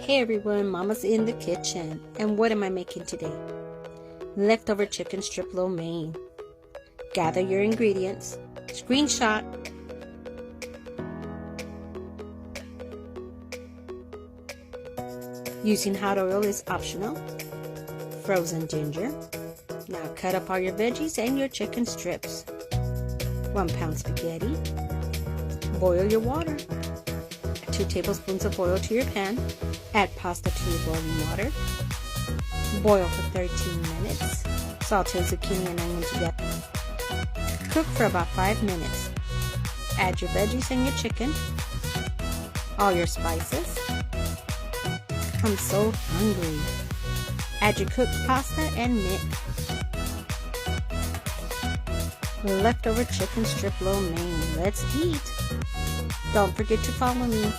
Hey everyone, Mama's in the kitchen. And what am I making today? Leftover chicken strip lo mein. Gather your ingredients. Screenshot. Using hot oil is optional. Frozen ginger. Now cut up all your veggies and your chicken strips. 1 pound spaghetti. Boil your water. Add 2 tablespoons of oil to your pan. Add pasta to your boiling water. Boil for 13 minutes. Saute zucchini and onion together. Cook for about 5 minutes. Add your veggies and your chicken. All your spices. I'm so hungry. Add your cooked pasta and mix. Leftover chicken strip lo mein. Let's eat. Don't forget to follow me.